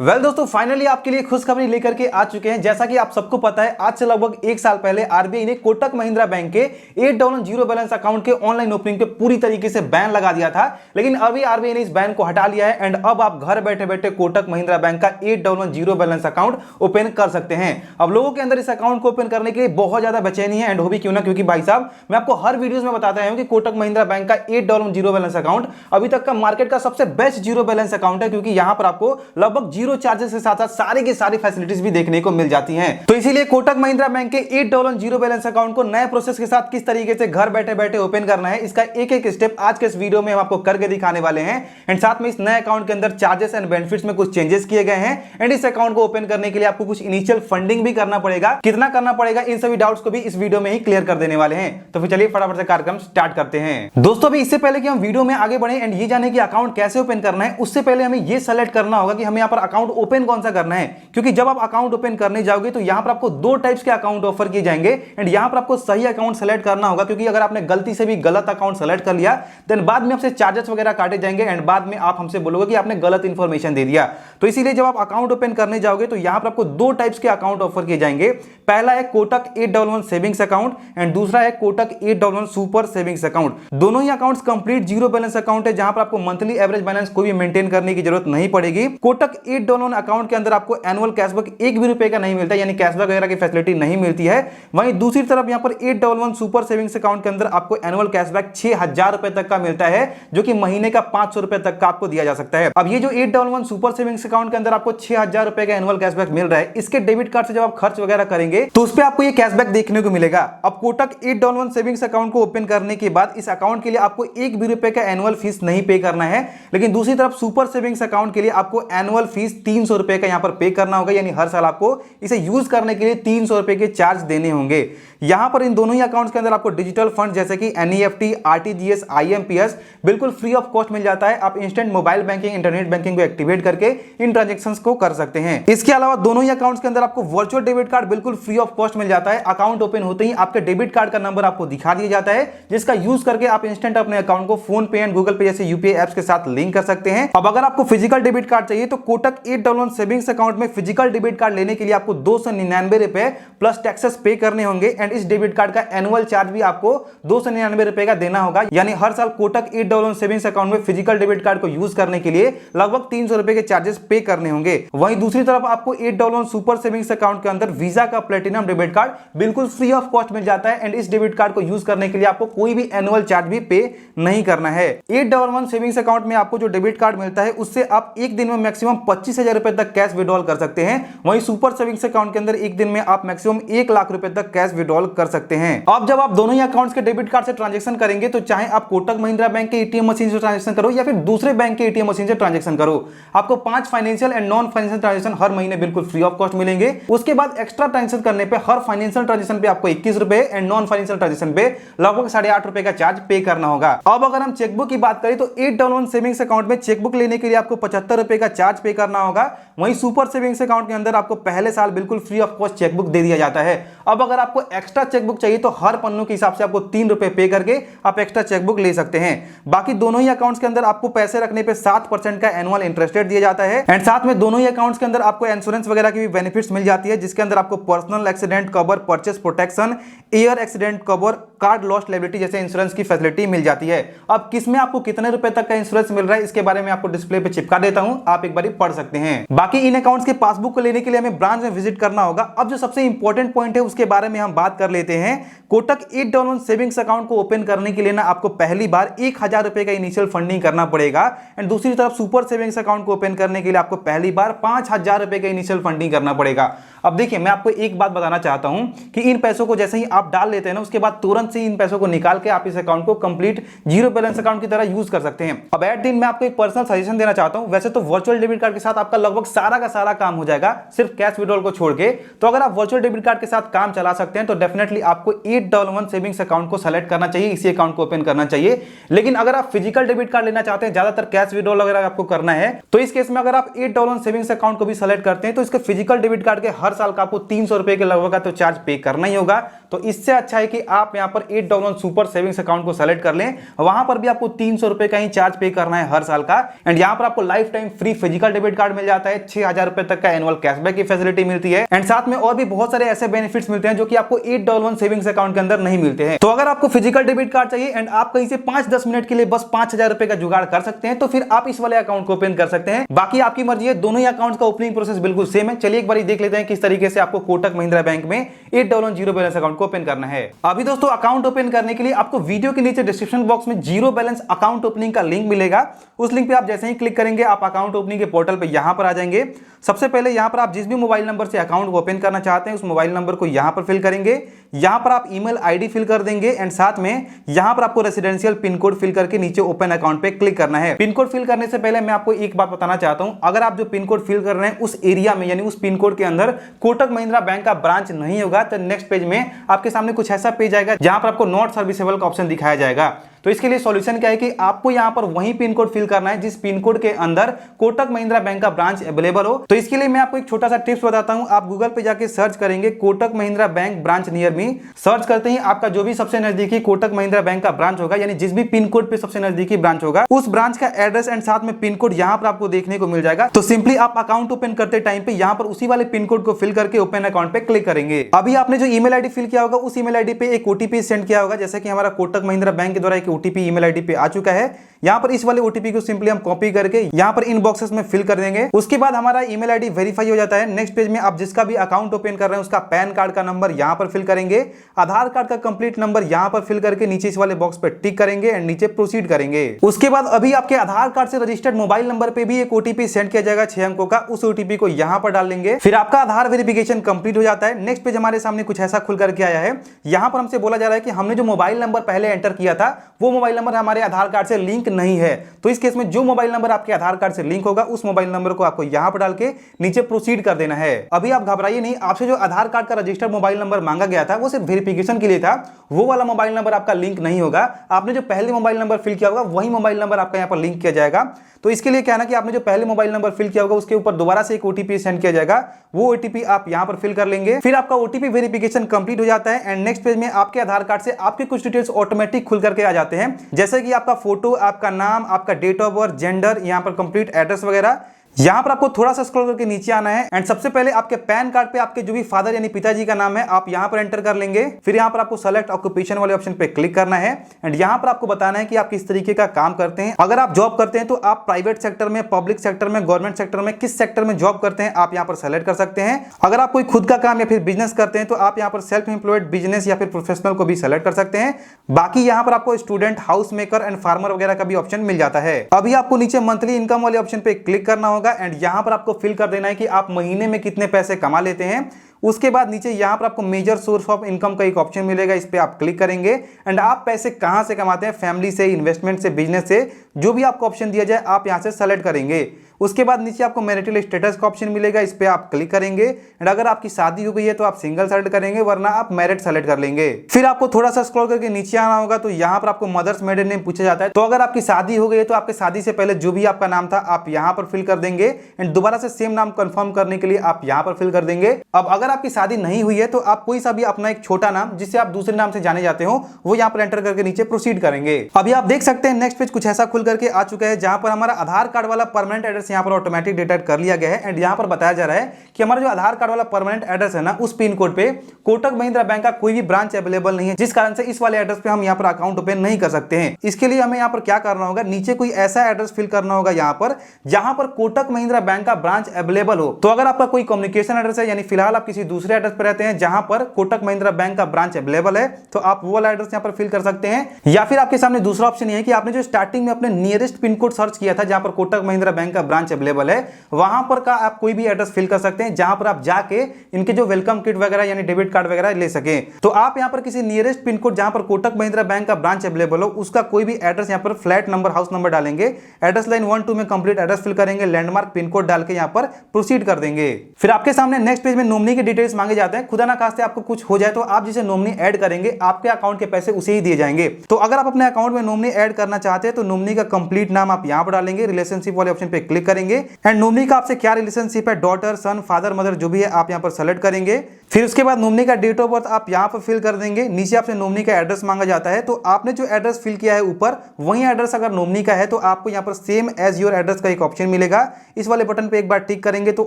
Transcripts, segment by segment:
दोस्तों फाइनली आपके लिए खुशखबरी लेकर के आ चुके हैं। जैसा कि आप सबको पता है, आज से लगभग एक साल पहले आरबीआई ने कोटक महिंद्रा बैंक के $8 जीरो बैलेंस अकाउंट के ऑनलाइन ओपनिंग पे पूरी तरीके से बैन लगा दिया था। लेकिन अभी आरबीआई ने इस बैन को हटा लिया है एंड अब आप घर बैठे बैठे कोटक महिंद्रा बैंक का $8 जीरो बैलेंस अकाउंट ओपन कर सकते हैं। अब लोगों के अंदर इस अकाउंट को ओपन करने के लिए बहुत ज्यादा बेचैनी है एंड हो भी क्यों ना, क्योंकि भाई साहब मैं आपको हर वीडियोस में बताता हूं कि कोटक महिंद्रा बैंक का $8 जीरो बैलेंस अकाउंट अभी तक का मार्केट का सबसे बेस्ट जीरो बैलेंस अकाउंट है, क्योंकि यहां पर आपको लगभग जीरो चार्जेस के साथ सारी की सारी फैसिलिटीज भी देखने को मिल जाती हैं। तो इसीलिए कोटक महिंद्रा बैंक के $8 जीरो बैलेंस अकाउंट को नए प्रोसेस के साथ किस तरीके से घर बैठे बैठे ओपन करना है, इसका एक एक स्टेप आज के इस वीडियो में हम आपको करके दिखाने वाले हैं। एंड साथ में इस नए अकाउंट के अंदर चार्जेस एंड बेनिफिट्स में कुछ चेंजेस किए गए हैं एंड इस अकाउंट को ओपन करने के लिए आपको कुछ इनिशियल फंडिंग भी करना पड़ेगा। कितना करना पड़ेगा, इन सभी डाउट्स को भी इस वीडियो में ही क्लियर कर देने वाले हैं। तो फिर चलिए फटाफट से कार्यक्रम स्टार्ट करते हैं। दोस्तों अभी इससे पहले कि हम वीडियो में आगे बढ़े एंड ये जाने कि अकाउंट कैसे ओपन करना है, उससे पहले हमें ये सेलेक्ट करना होगा कि हमें यहाँ पर अकाउंट ओपन कौन सा करना है। क्योंकि जब आप अकाउंट ओपन करने जाओगे तो यहां पर आपको दो टाइप्स के अकाउंट ऑफर किए जाएंगे एंड यहां पर आपको सही अकाउंट सेलेक्ट करना होगा, क्योंकि अगर आपने गलती से भी गलत अकाउंट सेलेक्ट कर लिया देन बाद में आपसे चार्जेस वगैरह काटे जाएंगे एंड बाद में आप हमसे बोलोगे कि आपने गलत इंफॉर्मेशन दे दिया। तो इसीलिए जब आप अकाउंट ओपन करने जाओगे तो यहां पर आपको दो टाइप्स के अकाउंट ऑफर किए जाएंगे। पहला है कोटक $8 सेविंग्स अकाउंट एंड दूसरा है कोटक $8 सुपर सेविंग्स अकाउंट। दोनों ही accounts complete zero balance account है, जहां पर आपको मंथली एवरेज बैलेंस कोई भी मेंटेन करने की जरूरत नहीं पड़ेगी। कोटक $8 अकाउंट के अंदर आपको एनुअल कैशबैक एक भी रुपए का नहीं मिलता, यानी कैशबैक वगैरह की फैसिलिटी नहीं मिलती है। वहीं दूसरी तरफ यहां पर $8 सुपर सेविंग्स अकाउंट के अंदर आपको एनुअल कैशबैक 6000 रुपए तक का मिलता है, जो कि महीने का 500 रुपए तक का आपको दिया जा सकता है। अब ये जो $8 सुपर सेविंग्स अकाउंट के अंदर आपको 6000 रुपए का एनुअल कैशबैक मिल रहा है, इसके डेबिट कार्ड से जब आप खर्च वगैरह करेंगे तो उस पर आपको ये कैशबैक देखने को मिलेगा। अब कोटक $8 सेविंग्स अकाउंट को ओपन करने के बाद इस अकाउंट के लिए आपको एक भी रुपए का एनुअल फीस नहीं पे करना है, लेकिन दूसरी तरफ सुपर सेविंग्स अकाउंट के लिए आपको एनुअल फीस 300 रुपए का यहां पर पे करना होगा, यानी हर साल आपको इसे यूज करने के लिए 300 रुपए के चार्ज देने होंगे। यहां पर इन दोनों ही अकाउंट्स के अंदर आपको डिजिटल फंड जैसे कि एनईएफटी, आरटीजीएस, आईएमपीएस बिल्कुल फ्री ऑफ कॉस्ट मिल जाता है। आप instant mobile banking, internet banking को एक्टिवेट करके इन ट्रांजैक्शंस को कर सकते हैं। इसके अलावा दोनों ही अकाउंट्स के अंदर आपको वर्चुअल डेबिट कार्ड बिल्कुल फ्री ऑफ कॉस्ट मिल जाता है। अकाउंट ओपन होते ही आपके डेबिट कार्ड का नंबर आपको दिखा दिया जाता है, जिसका यूज करके आप इंस्टेंट अपने अकाउंट को फोन पे एंड गूगल पे जैसे यूपीआई एप्स के साथ लिंक कर सकते हैं। अब अगर आपको फिजिकल डेबिट कार्ड चाहिए तो कोटक $8 सेविंग्स अकाउंट में फिजिकल डेबिट कार्ड लेने के लिए आपको 299 रुपए प्लस टैक्सेस पे करने होंगे एंड इस डेबिट कार्ड का एनुअल चार्ज भी आपको 299 रुपए का देना होगा। यानी हर साल कोटक $8 सेविंग्स अकाउंट में फिजिकल डेबिट कार्ड को यूज करने के लिए लगभग 300 रुपए के चार्जेस पे करने होंगे। वहीं दूसरी तरफ आपको $8 सुपर सेविंग्स अकाउंट के अंदर वीजा का प्लेटिनम डेबिट कार्ड बिल्कुल फ्री ऑफ कॉस्ट मिल जाता है एंड इस डेबिट कार्ड को यूज करने के लिए आपको कोई भी एनुअल चार्ज भी पे नहीं करना है। $8 सेविंग्स अकाउंट में आपको जो डेबिट कार्ड मिलता है उससे आप एक दिन में मैक्सिमम 25,000 रुपए तक कैश विड्रॉल कर सकते हैं। वहीं सुपर सेविंग्स अकाउंट के अंदर एक दिन में आप मैक्सिमम 1 लाख रुपए तक कैश विड्रॉल कर सकते हैं। अब जब आप दोनों ही अकाउंट्स के डेबिट कार्ड से ट्रांजैक्शन करेंगे तो चाहे आप कोटक महिंद्रा बैंक के एटीएम मशीन से ट्रांजैक्शन करो या फिर दूसरे बैंक के एटीएम मशीन से ट्रांजैक्शन करो, आपको 5 financial and non financial transaction हर महीने बिल्कुल फ्री ऑफ कॉस्ट मिलेंगे। उसके बाद एक्स्ट्रा ट्रांजैक्शन करने पे हर फाइनेंशियल ट्रांजैक्शन पे आपको 21 रुपए एंड नॉन फाइनेंशियल ट्रांजैक्शन पे लगभग 8.5 रुपए का चार्ज पे करना होगा। अब अगर हम चेकबुक की बात करें तो $8 सेविंग्स अकाउंट में चेकबुक लेने के लिए आपको 75 रुपए का चार्ज पे करना होगा। वहीं सुपर सेविंग्स अकाउंट के अंदर आपको पहले साल बिल्कुल फ्री ऑफ कॉस्ट चेकबुक दे दिया जाता है। अब अगर आपको एक्स्ट्रा चेकबुक चाहिए तो हर पन्नों के हिसाब से आपको 3 रुपए पे करके आप एक्स्ट्रा चेकबुक ले सकते हैं। बाकी दोनों ही अकाउंट्स के अंदर आपको पैसे रखने पे 7% का एनुअल इंटरेस्ट रेट दिया जाता है एंड साथ में दोनों ही अकाउंट्स के अंदर आपको इंश्योरेंस वगैरह की भी बेनिफिट्स मिल जाती है, जिसके अंदर आपको personal accident cover, purchase protection, air accident cover, card lost liability जैसे इंश्योरेंस की फैसिलिटी मिल जाती है। अब किसमें आपको कितने रुपए तक का इंश्योरेंस मिल रहा है इसके बारे में आपको डिस्प्ले पे चिपका देता हूं, आप एक बार पढ़ सकते हैं। बाकी इन अकाउंट्स के पासबुक को लेने के लिए हमें ब्रांच में विजिट करना होगा। अब जो सबसे इंपॉर्टेंट पॉइंट है उसके बारे में हम बात कर लेते हैं। कोटक $8 सेविंग्स अकाउंट को ओपन करने के लिए ना आपको पहली बार 1000 रुपए का इनिशियल फंडिंग करना पड़ेगा एंड दूसरी तरफ सुपर सेविंग्स अकाउंट को ओपन करने के लिए आपको पहली बार 5000 रुपए का इनिशियल फंडिंग करना पड़ेगा। अब देखिए मैं आपको एक बात बताना चाहता हूं कि इन पैसों को जैसे ही आप डाल लेते हैं ना, उसके बाद तुरंत से इन पैसों को निकाल के आप इस अकाउंट को कंप्लीट जीरो बैलेंस अकाउंट की तरह यूज कर सकते हैं। अब एट दिन मैं आपको एक पर्सनल सजेशन देना चाहता हूं। वैसे तो वर्चुअल डेबिट कार्ड के साथ आपका लगभग सारा का सारा काम हो जाएगा सिर्फ कैश विड्रॉल को छोड़ के, तो अगर आप वर्चुअल डेबिट कार्ड के साथ काम चला सकते हैं तो डेफिनेटली आपको $8 सेविंग्स अकाउंट को सेलेक्ट करना चाहिए, इसी अकाउंट को ओपन करना चाहिए। लेकिन अगर आप फिजिकल डेबिट कार्ड लेना चाहते हैं, ज्यादातर कैश विड्रॉल वगैरह आपको करना है, तो इस केस में अगर आप $8 सेविंग्स अकाउंट को भी सेलेक्ट करते हैं तो इसके फिजिकल डेबिट कार्ड के हर साल का आपको 300 रुपए के लगभग का तो चार्ज पे करना ही होगा। तो इससे अच्छा है कि आप यहां पर $8 सुपर सेविंग्स अकाउंट को सेलेक्ट कर लें, वहां पर भी आपको 300 रुपए का ही चार्ज पे करना है हर साल का। एंड यहां पर आपको life time free physical debit card मिल जाता है, है 6,000 रुपए तक का एनुअल कैशबैक की फैसिलिटी मिलती है एंड साथ में और भी बहुत सारे ऐसे बेनिफिट्स मिलते हैं जो कि आपको 811 सेविंग्स अकाउंट के अंदर नहीं मिलते हैं। तो अगर आपको फिजिकल डेबिट कार्ड चाहिए एंड आप कहीं से 5-10 मिनट के लिए बस 5,000 रुपए का जुगाड़ कर सकते हैं तो फिर आप इस वाले अकाउंट को ओपन कर सकते हैं। बाकी आपकी मर्जी है, दोनों ही अकाउंट्स का ओपनिंग प्रोसेस बिल्कुल सेम है। चलिए एक बार देख लेते हैं किस तरीके से आपको कोटक महिंद्रा बैंक में 811 जीरो बैलेंस अकाउंट को ओपन करना है। अभी दोस्तों अकाउंट ओपन करने के लिए आपको वीडियो के नीचे डिस्क्रिप्शन बॉक्स में जीरो बैलेंस अकाउंट ओपनिंग का लिंक मिलेगा। उस लिंक पे आप जैसे ही क्लिक करेंगे आप अकाउंट ओपनिंग के पोर्टल पे यहां पर आ जाएंगे। सबसे पहले यहां पर आप जिस भी मोबाइल नंबर से अकाउंट ओपन करना चाहते हैं उस मोबाइल नंबर को यहां पर फिल करेंगे। यहां पर आप ईमेल आईडी फिल कर देंगे एंड साथ में यहां पर आपको रेसिडेंशियल पिन कोड फिल करके नीचे ओपन अकाउंट पे क्लिक करना है। पिन कोड फिल करने से पहले मैं आपको एक बात बताना चाहता हूं, अगर आप जो पिन कोड फिल कर रहे हैं उस एरिया में यानी उस पिन कोड के अंदर कोटक महिंद्रा बैंक का ब्रांच नहीं होगा तो नेक्स्ट पेज में आपके सामने कुछ ऐसा पेज आएगा जहां पर आपको नॉट सर्विसेबल का ऑप्शन दिखाया जाएगा। तो इसके लिए सॉल्यूशन क्या है कि आपको यहां पर वही पिन कोड फिल करना है जिस पिन कोड के अंदर कोटक महिंद्रा बैंक का ब्रांच अवेलेबल हो। तो इसके लिए मैं आपको एक छोटा सा टिप्स बताता हूं। आप गूगल पे जाके सर्च करेंगे Kotak Mahindra bank branch near me. Search करते ही आपका जो भी सबसे नजदीकी कोटक महिंद्रा बैंक का ब्रांच होगा यानी जिस भी पिन कोड पे सबसे नजदीकी ब्रांच होगा उस ब्रांच का एड्रेस एंड साथ में पिन कोड यहां पर आपको देखने को मिल जाएगा। तो सिंपली आप अकाउंट ओपन करते टाइम पे यहां पर उसी वाले पिन कोड को फिल करके ओपन अकाउंट पे क्लिक करेंगे। अभी आपने जो ईमेल आईडी फिल किया होगा उस ईमेल आईडी पे एक ओटीपी सेंड किया होगा, जैसे कि हमारा कोटक महिंद्रा बैंक के द्वारा एक ओटीपी ईमेल आईडी आ चुका है। यहां पर इस वाले ओटीपी को सिंपली हम कॉपी करके यहां पर इन बॉक्सेस में फिल कर देंगे। उसके बाद हमारा ईमेल आईडी वेरीफाई हो जाता है। नेक्स्ट पेज में आप जिसका भी अकाउंट ओपन कर रहे हैं उसका पैन कार्ड का नंबर यहां पर फिल करेंगे, आधार कार्ड का कंप्लीट नंबर यहां पर फिल करके नीचे इस वाले बॉक्स पर टिक करेंगे एंड नीचे प्रोसीड करेंगे। उसके बाद अभी आपके आधार कार्ड से रजिस्टर्ड मोबाइल नंबर पे भी एक ओटीपी सेंड किया जाएगा 6 अंकों का, उस ओटीपी को यहां पर डाल लेंगे। फिर आपका आधार वेरिफिकेशन कंप्लीट हो जाता है। नेक्स्ट पेज हमारे सामने कुछ ऐसा खुल करके आया है। यहां पर हमसे बोला जा रहा है कि हमने जो मोबाइल नंबर पहले एंटर किया था वो मोबाइल नंबर हमारे आधार कार्ड से लिंक नहीं है। तो इस केस में जो मोबाइल नंबर आपके आधार कार्ड से लिंक होगा उस मोबाइल नंबर को आपको यहां पर डाल के नीचे प्रोसीड कर देना है। अभी आप घबराइए नहीं, आपसे जो आधार कार्ड का रजिस्टर्ड मोबाइल नंबर मांगा गया था वो सिर्फ वेरिफिकेशन के लिए था, वो वाला मोबाइल नंबर आपका लिंक नहीं होगा। आपने जो पहले मोबाइल नंबर फिल किया होगा वही मोबाइल नंबर आपका यहां पर लिंक किया जाएगा। तो इसके लिए क्या है ना कि आपने जो पहले मोबाइल नंबर फिल किया होगा उसके ऊपर दोबारा से एक ओटीपी सेंड किया जाएगा, वो ओटीपी आप यहां पर फिल कर लेंगे। फिर आपका ओटीपी वेरिफिकेशन कंप्लीट हो जाता है एंड नेक्स्ट पेज में आपके आधार कार्ड से आपके कुछ डिटेल्स ऑटोमेटिक खुल करके आ जाते हैं, जैसे कि आपका फोटो, आपका नाम, आपका डेट ऑफ बर्थ, जेंडर, यहां पर कंप्लीट एड्रेस वगैरह। यहां पर आपको थोड़ा सा स्क्रॉल करके नीचे आना है एंड सबसे पहले आपके पैन कार्ड पे आपके जो भी फादर यानी पिताजी का नाम है आप यहां पर एंटर कर लेंगे। फिर यहां पर आपको सेलेक्ट ऑक्यूपेशन वाले ऑप्शन पे क्लिक करना है एंड यहां पर आपको बताना है कि आप किस तरीके का काम करते हैं। अगर आप जॉब करते हैं तो आप प्राइवेट सेक्टर में, पब्लिक सेक्टर में, गवर्नमेंट सेक्टर में, किस सेक्टर में जॉब करते हैं आप यहां पर सेलेक्ट कर सकते हैं। अगर आप कोई खुद का काम या फिर बिजनेस करते हैं तो आप यहां पर सेल्फ एम्प्लॉयड बिजनेस या फिर प्रोफेशनल को भी सेलेक्ट कर सकते हैं। बाकी यहां पर आपको student, house maker and farmer वगैरह का भी ऑप्शन मिल जाता है। अभी आपको नीचे मंथली इनकम वाले ऑप्शन पे क्लिक करना होगा एंड यहां पर आपको फिल कर देना है कि आप महीने में कितने पैसे कमा लेते हैं। उसके बाद नीचे यहां पर आपको मेजर सोर्स ऑफ इनकम का एक ऑप्शन मिलेगा, इस पे आप क्लिक करेंगे एंड आप पैसे कहां से कमाते हैं, फैमिली से, इन्वेस्टमेंट से, बिजनेस से, जो भी आपको ऑप्शन दिया जाए आप यहां से सेलेक्ट करेंगे। उसके बाद नीचे आपको मैरिटल स्टेटस का ऑप्शन मिलेगा, इस पे आप क्लिक करेंगे एंड अगर आपकी शादी हो गई है तो आप सिंगल सेलेक्ट करेंगे वरना आप मैरिड सेलेक्ट कर लेंगे। फिर आपको थोड़ा सा स्क्रॉल करके नीचे आना होगा तो यहाँ पर आपको मदर्स मेडन नेम पूछा जाता है। तो अगर आपकी शादी हो गई है तो आपके शादी से पहले जो भी आपका नाम था आप यहाँ पर फिल कर देंगे एंड दोबारा से सेम नाम कंफर्म करने के लिए आप यहाँ पर फिल कर देंगे। अब अगर आपकी शादी नहीं हुई है तो आप कोई सा भी अपना एक छोटा नाम जिससे आप दूसरे नाम से जाने जाते हो वो यहाँ पर एंटर करके नीचे प्रोसीड करेंगे। अभी आप देख सकते हैं नेक्स्ट पेज कुछ ऐसा खुल करके आ चुका है जहां पर हमारा आधार कार्ड वाला परमानेंट एड्रेस यहाँ पर ऑटोमेटिक डिटेक्ट कर लिया गया है एंड यहाँ पर बताया जा रहा है कि हमारा जो आधार कार्ड वाला परमानेंट एड्रेस है ना उस पिन कोड पे कोटक महिंद्रा बैंक का कोई भी ब्रांच अवेलेबल नहीं है, जिस कारण से इस वाले एड्रेस पे हम यहाँ पर अकाउंट ओपन नहीं कर सकते हैं। इसके लिए हमें यहाँ पर क्या करना होगा, नीचे कोई ऐसा एड्रेस फिल करना होगा यहाँ पर जहां पर कोटक महिंद्रा बैंक का ब्रांच अवेलेबल हो। तो अगर आपका कोई कम्युनिकेशन एड्रेस है यानी फिलहाल आप किसी दूसरे एड्रेस पर रहते हैं जहां पर कोटक महिंद्रा बैंक का ब्रांच अवेलेबल है तो आप वो वाला एड्रेस यहाँ पर फिल कर सकते हैं। या फिर आपके सामने दूसरा ऑप्शन ये है कि आपने जो स्टार्टिंग में अपने नियरेस्ट पिन कोड सर्च किया था जहां पर कोटक महिंद्रा बैंक का ब्रांच अवेलेबल है वहां पर का आप कोई भी एड्रेस फिल कर सकते हैं जहां पर आप जाके इनके जो वेलकम किट वगैरह यानी डेबिट कार्ड वगैरह ले सके। तो आप यहां पर किसी नियरेस्ट पिन कोड जहां पर कोटक महिंद्रा बैंक का ब्रांच अवेलेबल हो उसका कोई भी एड्रेस यहां पर फ्लैट नंबर, हाउस नंबर डालेंगे, एड्रेस लाइन 1-2 में कंप्लीट एड्रेस फिल करेंगे, लैंडमार्क पिन कोड डाल के यहां पर प्रोसीड कर देंगे। फिर आपके सामने नेक्स्ट पेज में नॉमिनी के डिटेल्स मांगे जाते हैं। खुदा ना खास्ते आपको कुछ हो जाए तो आप जिसे नॉमिनी ऐड करेंगे आपके अकाउंट के पैसे उसे ही दिए जाएंगे। तो अगर आप अपने अकाउंट में नॉमिनी ऐड करना चाहते हैं तो नॉमिनी का कंप्लीट नाम आप यहां पर डालेंगे, रिलेशनशिप वाले ऑप्शन पे क्लिक करेंगे एंड नॉमिनी का आपसे क्या रिलेशनशिप है, डॉटर, सन, फादर, मदर जो भी है आप यहां पर सेलेक्ट करेंगे। फिर उसके बाद नॉमिनी का डेट ऑफ बर्थ आप यहाँ पर फिल कर देंगे। नीचे आपसे नॉमिनी का एड्रेस मांगा जाता है, तो आपने जो एड्रेस फिल किया है ऊपर वही एड्रेस अगर नॉमिनी का है तो आपको यहाँ पर सेम एज योर एड्रेस का एक ऑप्शन मिलेगा। इस वाले बटन पे एक बार टिक करेंगे तो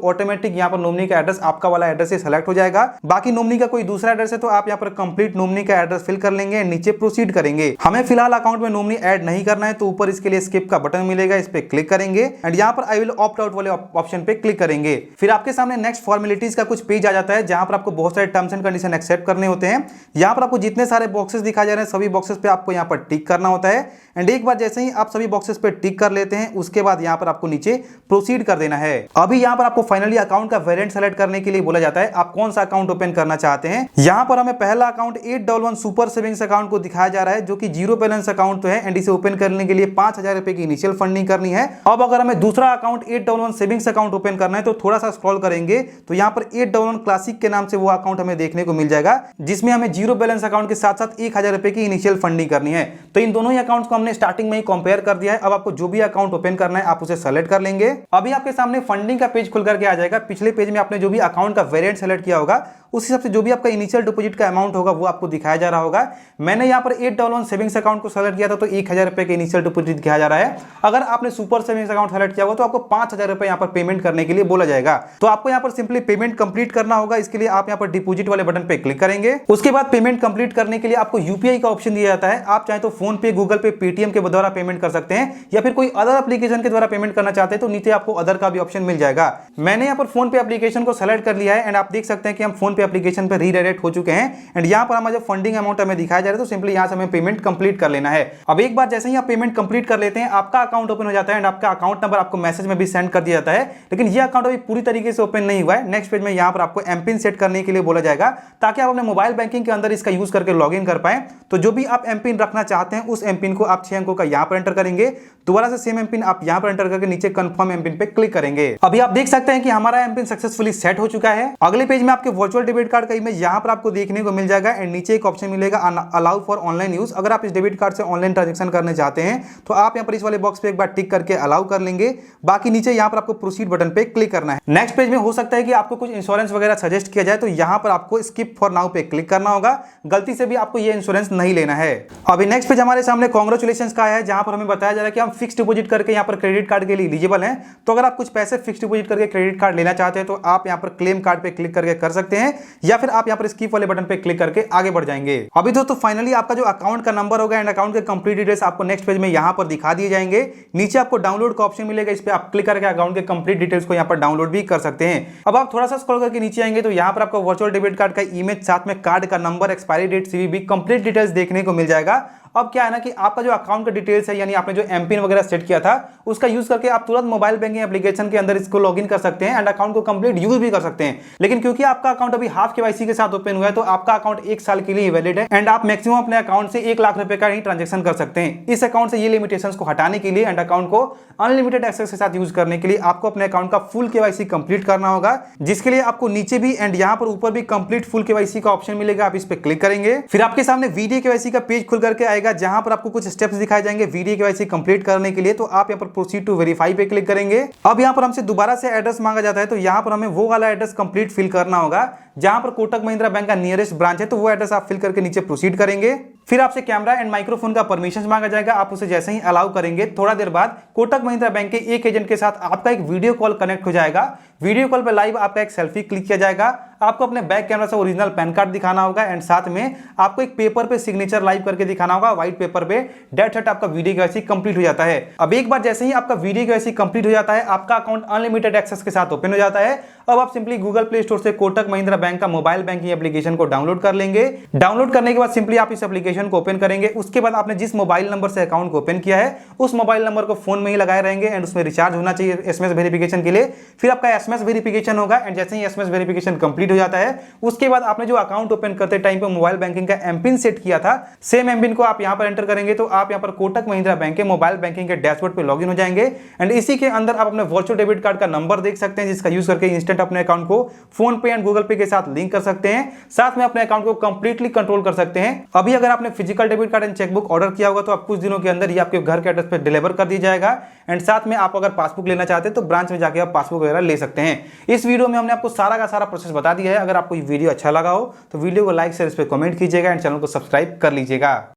ऑटोमेटिक यहाँ पर नॉमिनी का एड्रेस आपका वाला एड्रेस से सेलेक्ट हो जाएगा। बाकी नॉमिनी का कोई दूसरा एड्रेस है तो आप यहाँ पर कंप्लीट नॉमिनी का एड्रेस फिल कर लेंगे, नीचे प्रोसीड करेंगे। हमें फिलहाल अकाउंट में नॉमिनी ऐड नहीं करना है तो ऊपर इसके लिए स्किप का बटन मिलेगा, इस पे क्लिक करेंगे एंड यहाँ पर आई विल ऑप्ट आउट वाले ऑप्शन पे क्लिक करेंगे। फिर आपके सामने नेक्स्ट फॉर्मेलिटीज का कुछ पेज आ जाता है जहां पर आपको बहुत सारे टर्म्स एंड कंडीशन एक्सेप्ट करने होते हैं। यहाँ पर आपको जितने सारे बॉक्सेस दिखाए जा रहे हैं सभी बॉक्सेस पे आपको यहाँ पर टिक करना होता है एंड एक बार जैसे ही आप सभी बॉक्सेस पे टिक कर लेते हैं उसके बाद यहाँ पर आपको नीचे प्रोसीड कर देना है। अभी यहाँ पर आपको फाइनली अकाउंट का वेरिएंट सेलेक्ट करने के लिए बोला जाता है आप कौन सा अकाउंट ओपन करना चाहते हैं। यहाँ पर हमें पहला अकाउंट 811 सुपर सेविंग्स अकाउंट को दिखाया जा रहा है जो कि जीरो बैलेंस अकाउंट तो है एंड इसे ओपन करने के लिए 5,000 रुपए की इनिशियल फंडिंग करनी है। अब अगर हमें दूसरा अकाउंट 811 सेविंग्स अकाउंट ओपन करना है तो थोड़ा सा स्क्रॉल करेंगे तो यहाँ पर 811 क्लासिक के नाम से वो अकाउंट हमें देखने को मिल जाएगा जिसमें हमें जीरो बैलेंस अकाउंट के साथ साथ 1,000 रुपए की इनिशियल फंडिंग करनी है। तो इन दोनों ही अकाउंट्स को हमने स्टार्टिंग में ही कंपेयर कर दिया है। अब आपको जो भी अकाउंट ओपन करना है आप उसे सेलेक्ट कर लेंगे। अभी आपके सामने फंडिंग का पेज खुल करके आ जाएगा। पिछले पेज में आपने जो भी अकाउंट का वेरिएंट सेलेक्ट किया होगा उस हिसाब से जो भी आपका इनिशियल डिपॉजिट का अमाउंट होगा वो आपको दिखाया जा रहा होगा। मैंने यहाँ पर 811 सेविंग्स अकाउंट को सेलेक्ट किया था तो 1,000 रुपए के इनिशियल डिपॉजिट दिखाया जा रहा है। अगर आपने सुपर सेविंग्स अकाउंट सेलेक्ट किया होगा तो आपको 5,000 रुपए यहाँ पर पेमेंट करने के लिए बोला जाएगा। तो आपको यहाँ पर सिंपली पेमेंट कंप्लीट करना होगा। इसके लिए आप यहाँ पर डिपॉजिट वाले बटन पे क्लिक करेंगे। उसके बाद पेमेंट कंप्लीट करने के लिए आपको यूपीआई का ऑप्शन दिया जाता है। आप चाहे तो फोन पे, गूगल पे, पेटीएम के द्वारा पेमेंट कर सकते हैं या फिर कोई अदर एप्लीकेशन के द्वारा पेमेंट करना चाहते हैं तो नीचे आपको अदर का भी ऑप्शन मिल जाएगा। मैंने यहाँ पर फोन पे एप्लीकेशन को सेलेक्ट कर लिया है एंड आप देख सकते हैं कि हम फोन पे एप्लीकेशन पर रीडायरेक्ट हो चुके हैं एंड यहाँ पर हमारा जो फंडिंग अमाउंट हमें दिखाया जा रहा है तो सिंपली यहाँ से हमें पेमेंट कंप्लीट कर लेना है। अब एक बार जैसे ही आप पेमेंट कंप्लीट कर लेते हैं आपका अकाउंट ओपन हो जाता है एंड आपका अकाउंट नंबर आपको मैसेज में भी सेंड कर दिया जाता है। लेकिन ये अकाउंट अभी पूरी तरीके से ओपन नहीं हुआ है। नेक्स्ट पेज में यहाँ पर आपको एमपिन सेट करने के लिए बोला जाएगा ताकि आप अपने मोबाइल बैंकिंग के अंदर इसका यूज करके लॉग इन कर पाए। तो जो भी आप एमपिन रखना चाहते हैं उस एमपिन को आप 6 अंकों का यहाँ पर एंटर करेंगे। दोबारा से सेम एमपिन आप यहाँ पर एंटर करके नीचे कंफर्म एमपिन पे क्लिक करेंगे। अभी आप देख सकते हैं कि हमारा एमपिन सक्सेसफुली सेट हो चुका है। अगले पेज में आपके वर्चुअल डेबिट कार्ड का इमेज यहाँ पर आपको देखने को मिल जाएगा एंड नीचे एक ऑप्शन मिलेगा अलाउ फॉर ऑनलाइन यूज। अगर आप इस डेबिट कार्ड से ऑनलाइन ट्रांजैक्शन करने चाहते हैं तो आप यहाँ पर इस वाले बॉक्स पे एक बार टिक करके अलाउ कर लेंगे। बाकी नीचे यहाँ पर आपको प्रोसीड बटन पे क्लिक करना है। नेक्स्ट पेज में हो सकता है कि आपको कुछ इंश्योरेंस वगैरह सजेस्ट किया जाए तो यहाँ पर आपको स्किप फॉर नाउ पे क्लिक करना होगा। गलती से भी आपको ये इंश्योरेंस नहीं लेना है। अभी नेक्स्ट पेज हमारे सामने कांग्रेचुलेशन का है जहां पर हमें बताया जा रहा है कि हम फिक्स डिपॉजिट करके यहाँ पर क्रेडिट कार्ड के लिए एलिजिबल हैं। तो अगर आप कुछ पैसे फिक्स डिपॉजिट करके क्रेडिट कार्ड लेना चाहते हैं तो आप यहाँ पर क्लेम कार्ड पे क्लिक करके कर सकते हैं या फिर आप यहाँ पर स्किप वाले बटन पे क्लिक करके आगे बढ़ जाएंगे। अभी दोस्तों फाइनली आपका जो अकाउंट का नंबर होगा एंड अकाउंट के कंप्लीट डिटेल्स आपको नेक्स्ट पेज में यहाँ पर दिखा दिए जाएंगे। नीचे आपको डाउनलोड का ऑप्शन मिलेगा, इस पे आप क्लिक करके अकाउंट के कंप्लीट डिटेल्स को यहाँ पर डाउनलोड भी कर सकते हैं। अब आप थोड़ा सा स्क्रॉल करके नीचे आएंगे तो यहाँ पर आपको वर्चुअल डेबिट कार्ड का इमेज साथ में कार्ड का number, expiry date, CVV complete details देखने को मिल जाएगा। अब क्या है ना कि आपका जो अकाउंट का डिटेल्स है यानी आपने जो एमपिन वगैरह सेट किया था उसका यूज करके आप तुरंत मोबाइल बैंकिंग एप्लीकेशन के अंदर इसको लॉगिन कर सकते हैं एंड अकाउंट को कंप्लीट यूज भी कर सकते हैं। लेकिन क्योंकि आपका अकाउंट अभी हाफ केवाईसी के साथ ओपन हुआ है तो आपका अकाउंट 1 साल के लिए वैलिड है एंड आप मैक्सिमम अपने अकाउंट से 1 लाख रुपए का ही ट्रांजेक्शन कर सकते हैं। इस अकाउंट से ये लिमिटेशंस को हटाने के लिए एंड अकाउंट को अनलिमिटेड एक्सेस के साथ यूज करने के लिए आपको अपने अकाउंट का फुल केवाईसी कंप्लीट करना होगा, जिसके लिए आपको नीचे भी एंड यहाँ पर ऊपर भी कंप्लीट फुल केवाईसी का ऑप्शन मिलेगा। आप इस पे क्लिक करेंगे फिर आपके सामने वीडियो केवाईसी का पेज खुल करके आएगा जहां पर आपको स्टेप्स दिखाए जाएंगे वीडियो केवाईसी कंप्लीट करने के लिए। तो आप यहां पर प्रोसीड टू वेरीफाई पे क्लिक करेंगे। अब यहां पर हमसे दोबारा से एड्रेस मांगा जाता है तो यहां पर हमें वो वाला एड्रेस कंप्लीट फिल करना होगा जहां पर कोटक महिंद्रा बैंक का नियरेस्ट ब्रांच है। तो वो एड्रेस आप फिल करके नीचे प्रोसीड करेंगे। फिर आपसे कैमरा एंड माइक्रोफोन का परमिशन मांगा जाएगा। आप उसे जैसे ही अलाउ करेंगे थोड़ा देर बाद कोटक महिंद्रा बैंक के एक एजेंट के साथ आपका एक वीडियो कॉल कनेक्ट हो जाएगा। वीडियो कॉल पे लाइव आपका एक सेल्फी क्लिक किया जाएगा। आपको अपने बैक कैमरा से ओरिजिनल पैन कार्ड दिखाना होगा एंड साथ में आपको एक पेपर पे सिग्नेचर लाइव करके दिखाना होगा व्हाइट पेपर पे। डेट सेट आपका वीडियो केवाईसी कंप्लीट हो जाता है। अब एक बार जैसे ही आपका वीडियो केवाईसी कंप्लीट हो जाता है आपका अकाउंट अनलिमिटेड एक्सेस के साथ ओपन हो जाता है। अब आप सिंपली गूगल प्ले स्टोर से कोटक महिंद्रा बैंक का मोबाइल बैंकिंग एप्लीकेशन को डाउनलोड कर लेंगे। डाउनलोड करने के बाद सिंपली आप इस एप्लीकेशन को ओपन करेंगे। उसके बाद आपने जिस मोबाइल नंबर से अकाउंट को ओपन किया है उस मोबाइल नंबर को फोन में ही लगाए रहेंगे एंड उसमें रिचार्ज होना चाहिए एसएमएस वेरिफिकेशन के लिए। फिर आपका एसएमएस वेरिफिकेशन होगा एंड जैसे ही एसएमएस वेरिफिकेशन कंप्लीट हो जाता है उसके बाद आपने जो अकाउंट ओपन करते टाइम पे मोबाइल बैंकिंग का एमपिन सेट किया था सेम एमपिन को आप यहां पर एंटर करेंगे तो आप यहां पर कोटक महिंद्रा बैंक के मोबाइल बैंकिंग के डैशबोर्ड पे लॉगिन हो जाएंगे एंड इसी के अंदर आप अपने वर्चुअल डेबिट कार्ड का नंबर देख सकते हैं जिसका यूज करके इंस्टेंट अपने अकाउंट को फोन पे एंड गूगल पे के साथ लिंक कर सकते हैं। साथ में अपने अकाउंट को कंप्लीटली कंट्रोल कर सकते हैं। अभी अगर आपने physical debit card and chequebook order किया होगा तो आप कुछ दिनों के अंदर ही आपके घर के एड्रेस पे डिलीवर कर दिया जाएगा एंड साथ में आप अगर पासबुक लेना चाहते हैं तो ब्रांच में जाके आप पासबुक वगैरह ले सकते हैं। हैं। इस वीडियो में हमने आपको सारा का सारा प्रोसेस बता दिया है। अगर आपको ये वीडियो अच्छा लगा हो तो वीडियो को लाइक शेयर इस पर कमेंट कीजिएगा एंड चैनल को सब्सक्राइब कर लीजिएगा।